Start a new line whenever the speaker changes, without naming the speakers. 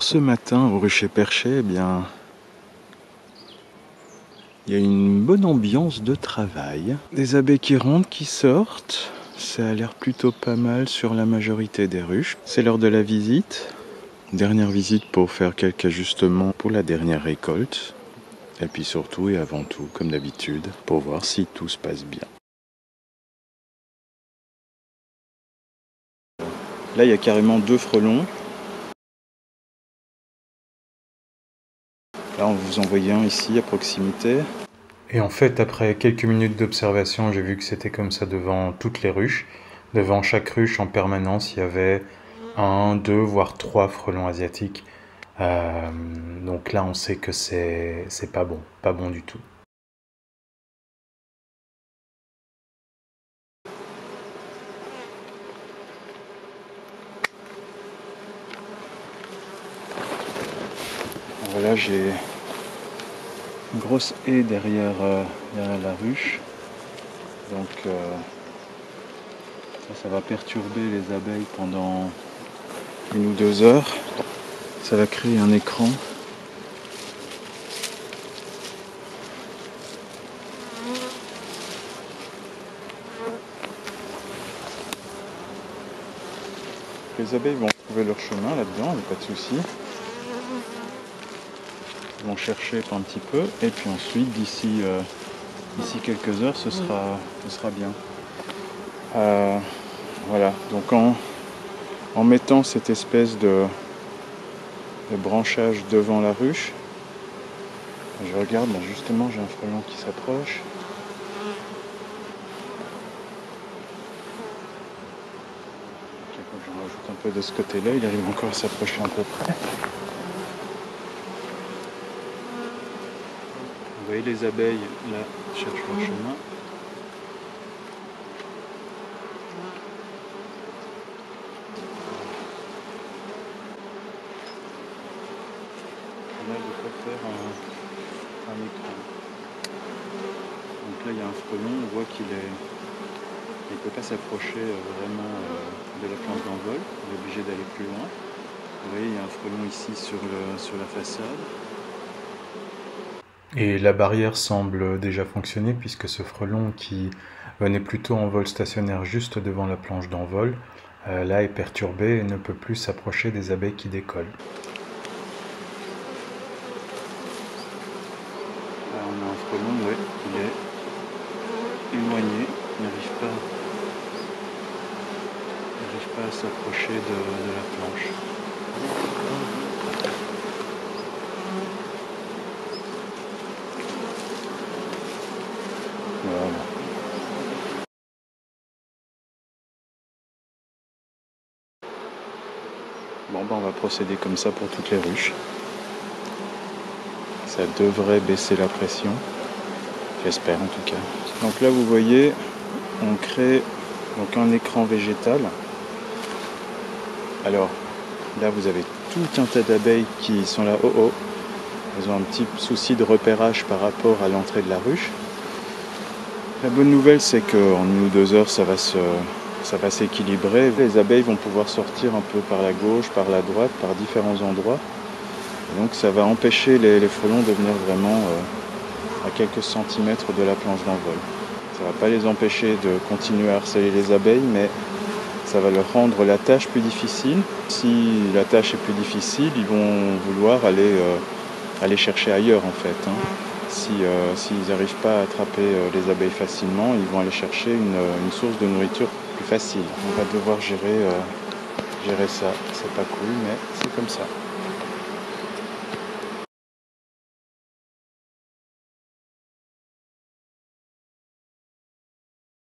Ce matin au rucher perché, eh bien, il y a une bonne ambiance de travail. Des abeilles qui rentrent, qui sortent. Ça a l'air plutôt pas mal sur la majorité des ruches. C'est l'heure de la visite. Dernière visite pour faire quelques ajustements pour la dernière récolte. Et puis surtout et avant tout, comme d'habitude, pour voir si tout se passe bien. Là, il y a carrément 2 frelons. Là, on vous envoie un ici à proximité. Et en fait, après quelques minutes d'observation, j'ai vu que c'était comme ça devant toutes les ruches. Devant chaque ruche, en permanence, il y avait 1, 2, voire 3 frelons asiatiques. Donc là, on sait que c'est pas bon du tout. Voilà, j'ai une grosse haie derrière la ruche. Donc ça va perturber les abeilles pendant 1 ou 2 heures. Ça va créer un écran. Les abeilles vont trouver leur chemin là-dedans, il n'y a pas de souci. Ils vont chercher un petit peu et puis ensuite d'ici quelques heures ce sera bien. Voilà, donc en mettant cette espèce de branchage devant la ruche, je regarde là justement, j'ai un frelon qui s'approche. Je rajoute un peu de ce côté-là, il arrive encore à s'approcher à peu près. Vous voyez les abeilles là cherchent leur chemin. Là, de quoi faire un écran. Donc là, il y a un frelon, on voit qu'il ne peut pas s'approcher vraiment de la planche d'envol, il est obligé d'aller plus loin. Vous voyez, il y a un frelon ici sur la façade. Et la barrière semble déjà fonctionner puisque ce frelon qui venait plutôt en vol stationnaire juste devant la planche d'envol, là est perturbé et ne peut plus s'approcher des abeilles qui décollent. Là on a un frelon, ouais, il est éloigné, il n'arrive pas à s'approcher de la planche. Voilà. Bon, on va procéder comme ça pour toutes les ruches. Ça devrait baisser la pression. J'espère en tout cas. Donc là vous voyez, on crée donc un écran végétal. Alors là vous avez tout un tas d'abeilles qui sont là. Elles ont un petit souci de repérage par rapport à l'entrée de la ruche. La bonne nouvelle c'est qu'en 1 ou 2 heures ça va s'équilibrer. Les abeilles vont pouvoir sortir un peu par la gauche, par la droite, par différents endroits. Et donc ça va empêcher les frelons de venir vraiment à quelques centimètres de la planche d'envol. Ça ne va pas les empêcher de continuer à harceler les abeilles, mais ça va leur rendre la tâche plus difficile. Si la tâche est plus difficile, ils vont vouloir aller chercher ailleurs en fait. S'ils n'arrivent pas à attraper les abeilles facilement, ils vont aller chercher une source de nourriture plus facile. On va devoir gérer ça. C'est pas cool, mais c'est comme ça.